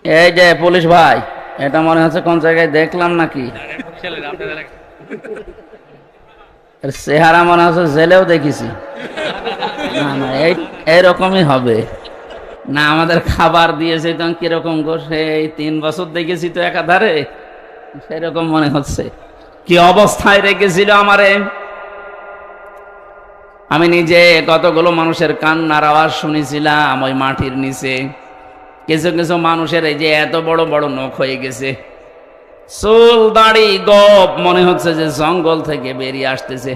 এই যে পুলিশ ভাই, এটা মনে হচ্ছে কোন জায়গায় দেখলাম নাকি? এর চেহারা মনে হচ্ছে জেলেও দেখেছি। না না, এইরকমই হবে। না, আমাদের খাবার দিয়েছে তো কিরকম গো, সেই 3 বছর দেখেছি তো একাধারে, সেরকম মনে হচ্ছে। কি অবস্থায় রেখেছিল আমারে! আমি নিজে কতগুলো মানুষের কান্নার আওয়াজ শুনেছিলাম ওই মাটির নিচে। কিছু কিছু মানুষের এই যে এত বড় বড় নখ হয়ে গেছে, চুল দাড়ি গোপ, মনে হচ্ছে যে জঙ্গল থেকে বেরিয়ে আসতেছে।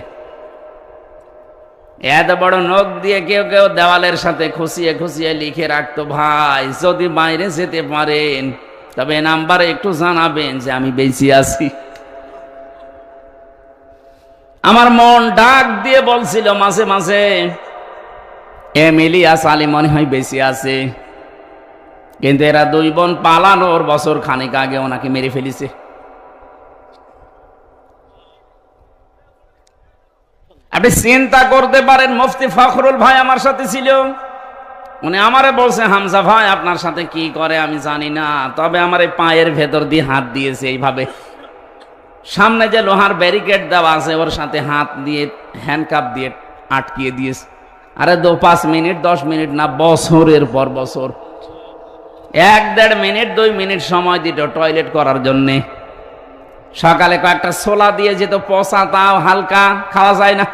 এত বড় নখ দিয়ে কেউ কেউ দেওয়ালের সাথে খুশিয়ে খুশিয়ে লিখে রাখতো, ভাই যদি বাইরে যেতে পারেন তবে নাম্বারে একটু জানাবেন যে আমি বেঁচে আছি। আমার মন ডাক দিয়ে বলছিল মাঝে মাঝে, এমিলিয়াস আলী মনে হয় বেঁচে আছে, কিন্তু এরা 2 বোন পালানোর বছর খানিক আগে ওনাকে মেরে ফেলেছে। আপনি চিন্তা করতে পারেন, মুফতি ফখরুল ভাই আমার সাথে ছিল, উনি আমারে বলছে, হামজা ভাই আপনার সাথে কি করে আমি জানি না, তবে আমার এই পায়ের ভেতর দিয়ে হাত দিয়েছে এইভাবে, সামনে যে লোহার ব্যারিকেড দেওয়া আছে ওর সাথে হাত দিয়ে হ্যান্ডকাপ দিয়ে আটকিয়ে দিয়েছে। আরে 5 মিনিট 10 মিনিট না, বছরের পর বছর, 1-1.5 মিনিট 2 মিনিট সময় দিত টয়লেট করার জন্যে। সকালে কয়েকটা ছোলা দিয়ে যেত, পচা, তাও হালকা খাওয়া যায় না।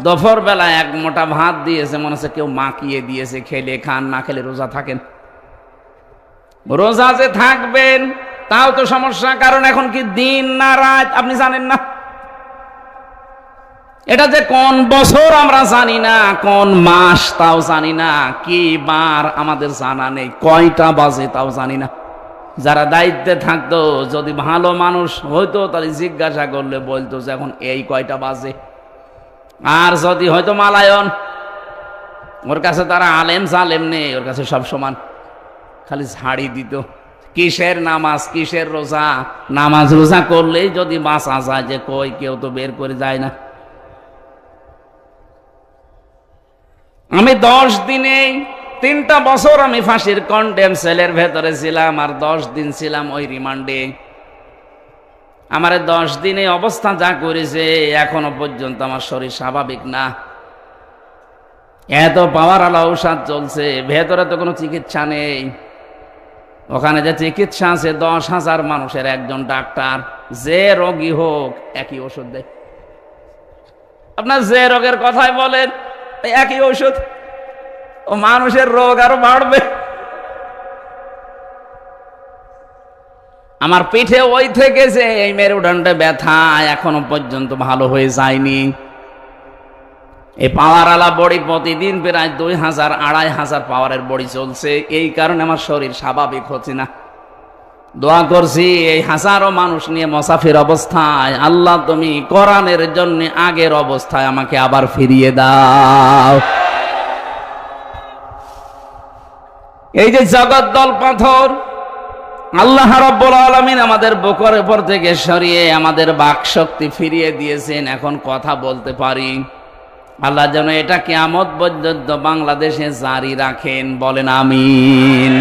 দুপুর বেলা 1 মোটা ভাত দিয়েছে, মনে হচ্ছে কেউ মাখিয়ে দিয়েছে, খেলে খান, না খেলে রোজা থাকেন। রোজা যে থাকবেন তাও তো সমস্যা, কারণ এখন কি দিন না রাত আপনি জানেন না। এটা যে কোন বছর আমরা জানি না, কোন মাস তাও জানি না, কি বার আমাদের জানা নেই, কয়টা বাজে তাও জানি না। যারা দায়িত্বে থাকতো, যদি ভালো মানুষ হইতো তাহলে জিজ্ঞাসা করলে বলতো যে এখন এই কয়টা বাজে। আর যদি হয়তো মালায়ন, ওর কাছে তারা আলেম জালেম নেই, ওর কাছে সব সমান, খালি ঝাড়ি দিত। কিসের নামাজ, কিসের রোজা? নামাজ রোজা করলেই যদি বাঁচা যায়, যে কই কেউ তো বের করে যায় না। আমি 10 দিনে 3টা বছর আমি ফাঁসির কন্ডেম সেলের ভেতরে ছিলাম, আর 10 দিন ছিলাম ওই রিমান্ডে। আমার 10 দিনে অবস্থা যা করেছে, এখনো পর্যন্ত আমার শরীর স্বাভাবিক না। এত পাওয়ার আলা ঔষধ চলছে, ভেতরে তো কোনো চিকিৎসা নেই। ওখানে যে চিকিৎসা আছে, 10,000 মানুষের একজন ডাক্তার, যে রোগী হোক একই ওষুধ দেয়। আপনার যে রোগের কথাই বলেন একই ওষুধ, ও মানুষের রোগ আরো বাড়বে। আমার পিঠে ওই থেকে যে এই মেরুদণ্ডে ব্যথা এখনো পর্যন্ত ভালো হয়ে যায়নি। এই পাওয়ার আলা বড়ি প্রতিদিন প্রায় 2,000-2,500 পাওয়ারের বড়ি চলছে, এই কারণে আমার শরীর স্বাভাবিক হচ্ছে না। দোয়া করছি এই হাজারো মানুষ নিয়ে মুসাফির অবস্থায়, আল্লাহ তুমি কোরআনের জন্য আগের অবস্থায় আমাকে আবার ফিরিয়ে দাও। এই যে জগদ্দল পাথর আল্লাহ রাব্বুল আলামিন আমাদের বুকের উপর থেকে সরিয়ে আমাদের বাক শক্তি ফিরিয়ে দিয়েছেন, এখন কথা বলতে পারি। আল্লাহ যেন এটা কিয়ামত পর্যন্ত বাংলাদেশে জারি রাখেন, বলেন আমিন।